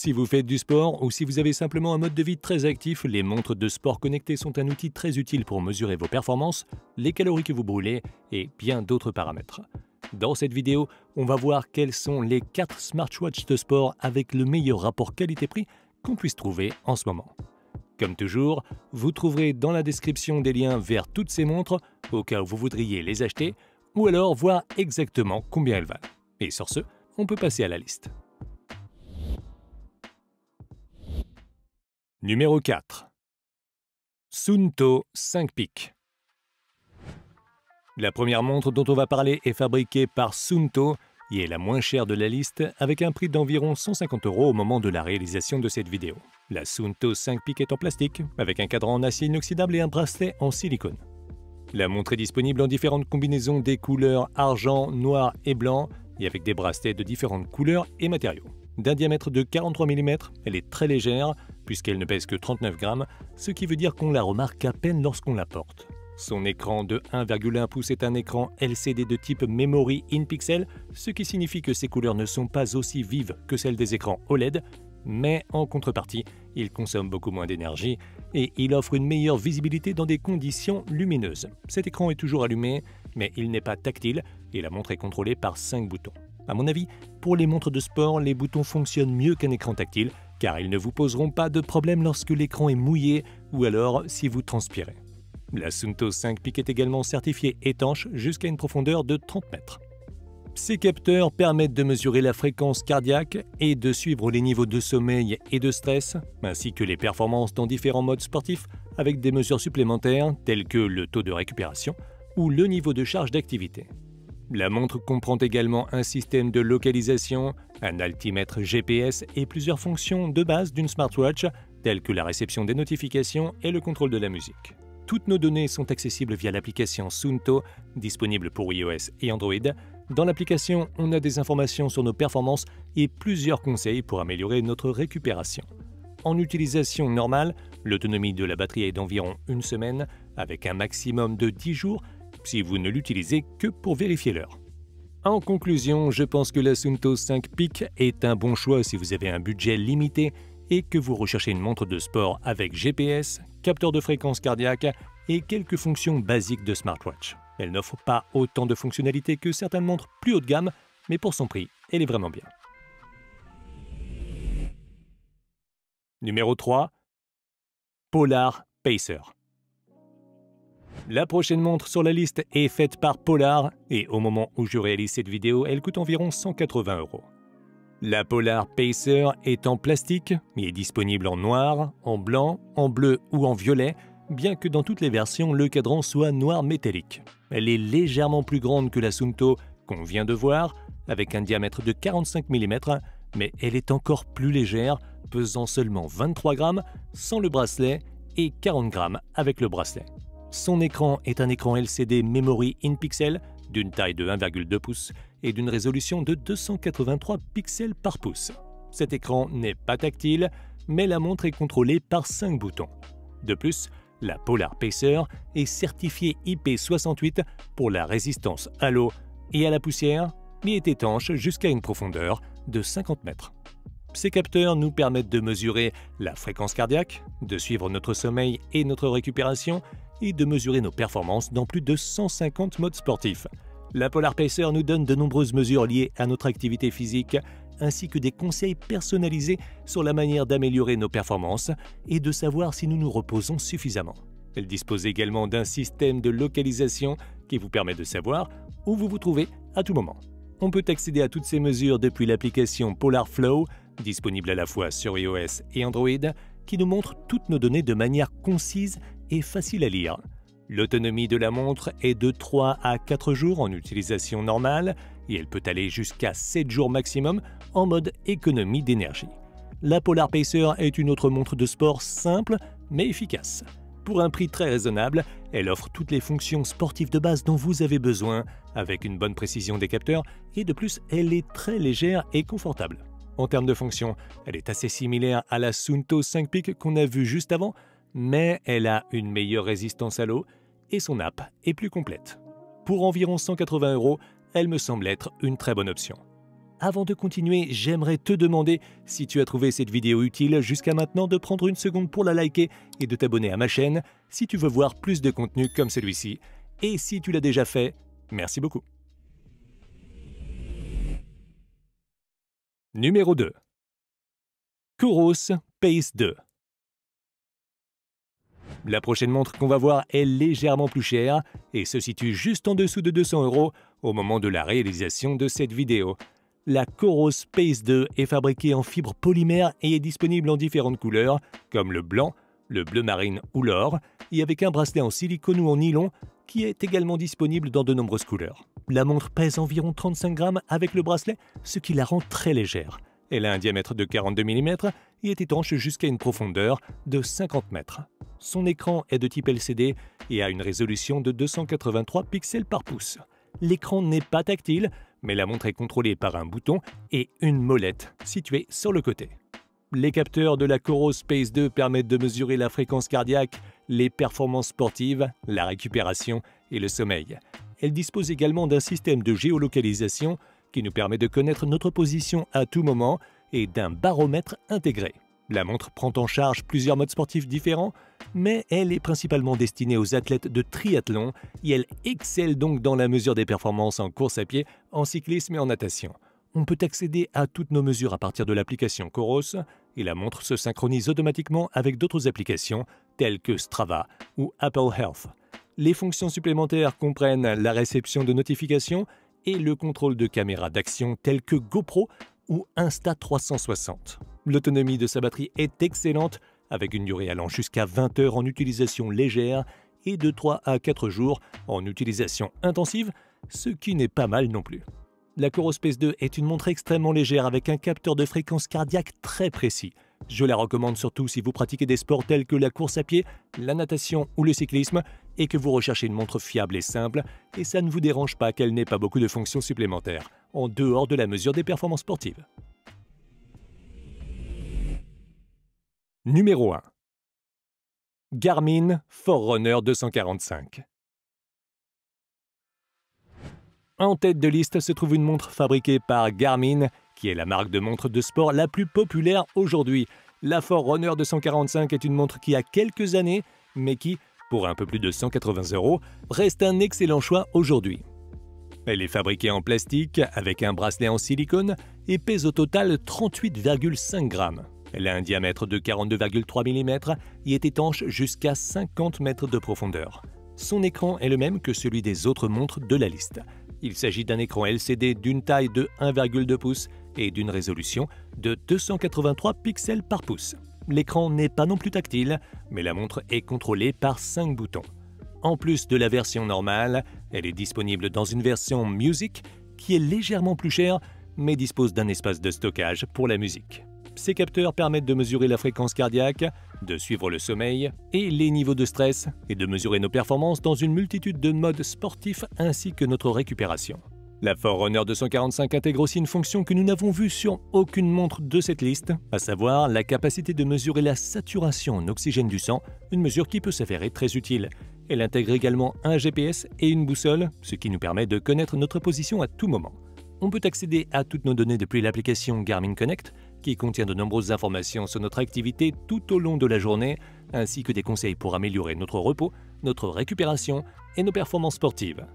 Si vous faites du sport ou si vous avez simplement un mode de vie très actif, les montres de sport connectées sont un outil très utile pour mesurer vos performances, les calories que vous brûlez et bien d'autres paramètres. Dans cette vidéo, on va voir quels sont les 4 smartwatches de sport avec le meilleur rapport qualité-prix qu'on puisse trouver en ce moment. Comme toujours, vous trouverez dans la description des liens vers toutes ces montres au cas où vous voudriez les acheter ou alors voir exactement combien elles valent. Et sur ce, on peut passer à la liste. Numéro 4. Suunto 5 Peak. La première montre dont on va parler est fabriquée par Suunto et est la moins chère de la liste avec un prix d'environ 150 € au moment de la réalisation de cette vidéo. La Suunto 5 Peak est en plastique avec un cadran en acier inoxydable et un bracelet en silicone. La montre est disponible en différentes combinaisons des couleurs argent, noir et blanc et avec des bracelets de différentes couleurs et matériaux. D'un diamètre de 43 mm, elle est très légère puisqu'elle ne pèse que 39 grammes, ce qui veut dire qu'on la remarque à peine lorsqu'on la porte. Son écran de 1,1 pouces est un écran LCD de type Memory in Pixel, ce qui signifie que ses couleurs ne sont pas aussi vives que celles des écrans OLED, mais en contrepartie, il consomme beaucoup moins d'énergie et il offre une meilleure visibilité dans des conditions lumineuses. Cet écran est toujours allumé, mais il n'est pas tactile et la montre est contrôlée par 5 boutons. À mon avis, pour les montres de sport, les boutons fonctionnent mieux qu'un écran tactile, car ils ne vous poseront pas de problème lorsque l'écran est mouillé ou alors si vous transpirez. La Suunto 5 Peak est également certifiée étanche jusqu'à une profondeur de 30 mètres. Ces capteurs permettent de mesurer la fréquence cardiaque et de suivre les niveaux de sommeil et de stress, ainsi que les performances dans différents modes sportifs avec des mesures supplémentaires telles que le taux de récupération ou le niveau de charge d'activité. La montre comprend également un système de localisation, un altimètre GPS et plusieurs fonctions de base d'une smartwatch telles que la réception des notifications et le contrôle de la musique. Toutes nos données sont accessibles via l'application Suunto, disponible pour iOS et Android. Dans l'application, on a des informations sur nos performances et plusieurs conseils pour améliorer notre récupération. En utilisation normale, l'autonomie de la batterie est d'environ une semaine, avec un maximum de 10 jours si vous ne l'utilisez que pour vérifier l'heure. En conclusion, je pense que la Suunto 5 Peak est un bon choix si vous avez un budget limité et que vous recherchez une montre de sport avec GPS, capteur de fréquence cardiaque et quelques fonctions basiques de smartwatch. Elle n'offre pas autant de fonctionnalités que certaines montres plus haut de gamme, mais pour son prix, elle est vraiment bien. Numéro 3. Polar Pacer. La prochaine montre sur la liste est faite par Polar et au moment où je réalise cette vidéo, elle coûte environ 180 €. La Polar Pacer est en plastique et est disponible en noir, en blanc, en bleu ou en violet, bien que dans toutes les versions, le cadran soit noir métallique. Elle est légèrement plus grande que la Suunto qu'on vient de voir, avec un diamètre de 45 mm, mais elle est encore plus légère, pesant seulement 23 grammes sans le bracelet et 40 grammes avec le bracelet. Son écran est un écran LCD Memory in Pixel d'une taille de 1,2 pouces et d'une résolution de 283 pixels par pouce. Cet écran n'est pas tactile, mais la montre est contrôlée par 5 boutons. De plus, la Polar Pacer est certifiée IP68 pour la résistance à l'eau et à la poussière, mais est étanche jusqu'à une profondeur de 50 mètres. Ces capteurs nous permettent de mesurer la fréquence cardiaque, de suivre notre sommeil et notre récupération et de mesurer nos performances dans plus de 150 modes sportifs. La Polar Pacer nous donne de nombreuses mesures liées à notre activité physique, ainsi que des conseils personnalisés sur la manière d'améliorer nos performances et de savoir si nous nous reposons suffisamment. Elle dispose également d'un système de localisation qui vous permet de savoir où vous vous trouvez à tout moment. On peut accéder à toutes ces mesures depuis l'application Polar Flow, disponible à la fois sur iOS et Android, qui nous montre toutes nos données de manière concise et facile à lire. L'autonomie de la montre est de 3 à 4 jours en utilisation normale et elle peut aller jusqu'à 7 jours maximum en mode économie d'énergie. La Polar Pacer est une autre montre de sport simple mais efficace. Pour un prix très raisonnable, elle offre toutes les fonctions sportives de base dont vous avez besoin, avec une bonne précision des capteurs et de plus, elle est très légère et confortable. En termes de fonction, elle est assez similaire à la Suunto 5 Peak qu'on a vue juste avant, mais elle a une meilleure résistance à l'eau et son app est plus complète. Pour environ 180 €, elle me semble être une très bonne option. Avant de continuer, j'aimerais te demander, si tu as trouvé cette vidéo utile jusqu'à maintenant, de prendre une seconde pour la liker et de t'abonner à ma chaîne si tu veux voir plus de contenu comme celui-ci. Et si tu l'as déjà fait, merci beaucoup. Numéro 2. Coros Pace 2. La prochaine montre qu'on va voir est légèrement plus chère et se situe juste en dessous de 200 € au moment de la réalisation de cette vidéo. La Coros Pace 2 est fabriquée en fibre polymère et est disponible en différentes couleurs, comme le blanc, le bleu marine ou l'or, et avec un bracelet en silicone ou en nylon qui est également disponible dans de nombreuses couleurs. La montre pèse environ 35 grammes avec le bracelet, ce qui la rend très légère. Elle a un diamètre de 42 mm et est étanche jusqu'à une profondeur de 50 mètres. Son écran est de type LCD et a une résolution de 283 pixels par pouce. L'écran n'est pas tactile, mais la montre est contrôlée par un bouton et une molette située sur le côté. Les capteurs de la Coros Pace 2 permettent de mesurer la fréquence cardiaque, les performances sportives, la récupération et le sommeil. Elle dispose également d'un système de géolocalisation qui nous permet de connaître notre position à tout moment et d'un baromètre intégré. La montre prend en charge plusieurs modes sportifs différents, mais elle est principalement destinée aux athlètes de triathlon et elle excelle donc dans la mesure des performances en course à pied, en cyclisme et en natation. On peut accéder à toutes nos mesures à partir de l'application Coros et la montre se synchronise automatiquement avec d'autres applications telles que Strava ou Apple Health. Les fonctions supplémentaires comprennent la réception de notifications et le contrôle de caméras d'action telles que GoPro ou Insta360. L'autonomie de sa batterie est excellente, avec une durée allant jusqu'à 20 heures en utilisation légère et de 3 à 4 jours en utilisation intensive, ce qui n'est pas mal non plus. La Coros Pace 2 est une montre extrêmement légère avec un capteur de fréquence cardiaque très précis. Je la recommande surtout si vous pratiquez des sports tels que la course à pied, la natation ou le cyclisme et que vous recherchez une montre fiable et simple, et ça ne vous dérange pas qu'elle n'ait pas beaucoup de fonctions supplémentaires, en dehors de la mesure des performances sportives. Numéro 1. Garmin Forerunner 245. En tête de liste se trouve une montre fabriquée par Garmin, qui est la marque de montre de sport la plus populaire aujourd'hui. La Forerunner 245 est une montre qui a quelques années, mais qui, pour un peu plus de 180 €, reste un excellent choix aujourd'hui. Elle est fabriquée en plastique avec un bracelet en silicone et pèse au total 38,5 grammes. Elle a un diamètre de 42,3 mm et est étanche jusqu'à 50 mètres de profondeur. Son écran est le même que celui des autres montres de la liste. Il s'agit d'un écran LCD d'une taille de 1,2 pouces et d'une résolution de 283 pixels par pouce. L'écran n'est pas non plus tactile, mais la montre est contrôlée par 5 boutons. En plus de la version normale, elle est disponible dans une version Music qui est légèrement plus chère, mais dispose d'un espace de stockage pour la musique. Ces capteurs permettent de mesurer la fréquence cardiaque, de suivre le sommeil et les niveaux de stress et de mesurer nos performances dans une multitude de modes sportifs ainsi que notre récupération. La Forerunner 245 intègre aussi une fonction que nous n'avons vue sur aucune montre de cette liste, à savoir la capacité de mesurer la saturation en oxygène du sang, une mesure qui peut s'avérer très utile. Elle intègre également un GPS et une boussole, ce qui nous permet de connaître notre position à tout moment. On peut accéder à toutes nos données depuis l'application Garmin Connect, qui contient de nombreuses informations sur notre activité tout au long de la journée, ainsi que des conseils pour améliorer notre repos, notre récupération et nos performances sportives.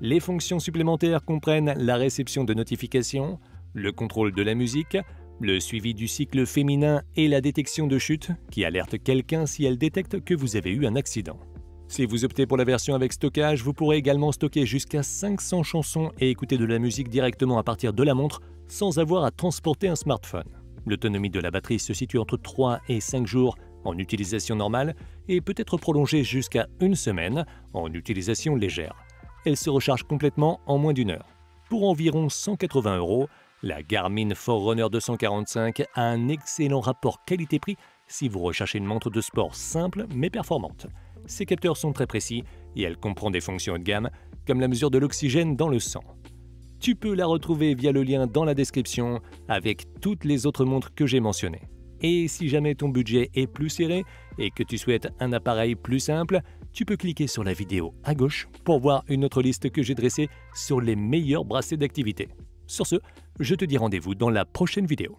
Les fonctions supplémentaires comprennent la réception de notifications, le contrôle de la musique, le suivi du cycle féminin et la détection de chute, qui alerte quelqu'un si elle détecte que vous avez eu un accident. Si vous optez pour la version avec stockage, vous pourrez également stocker jusqu'à 500 chansons et écouter de la musique directement à partir de la montre sans avoir à transporter un smartphone. L'autonomie de la batterie se situe entre 3 et 5 jours en utilisation normale et peut être prolongée jusqu'à une semaine en utilisation légère. Elle se recharge complètement en moins d'1 heure. Pour environ 180 €, la Garmin Forerunner 245 a un excellent rapport qualité-prix si vous recherchez une montre de sport simple mais performante. Ses capteurs sont très précis et elle comprend des fonctions haut de gamme comme la mesure de l'oxygène dans le sang. Tu peux la retrouver via le lien dans la description avec toutes les autres montres que j'ai mentionnées. Et si jamais ton budget est plus serré et que tu souhaites un appareil plus simple, tu peux cliquer sur la vidéo à gauche pour voir une autre liste que j'ai dressée sur les meilleurs bracelets d'activité. Sur ce, Je te dis rendez-vous dans la prochaine vidéo.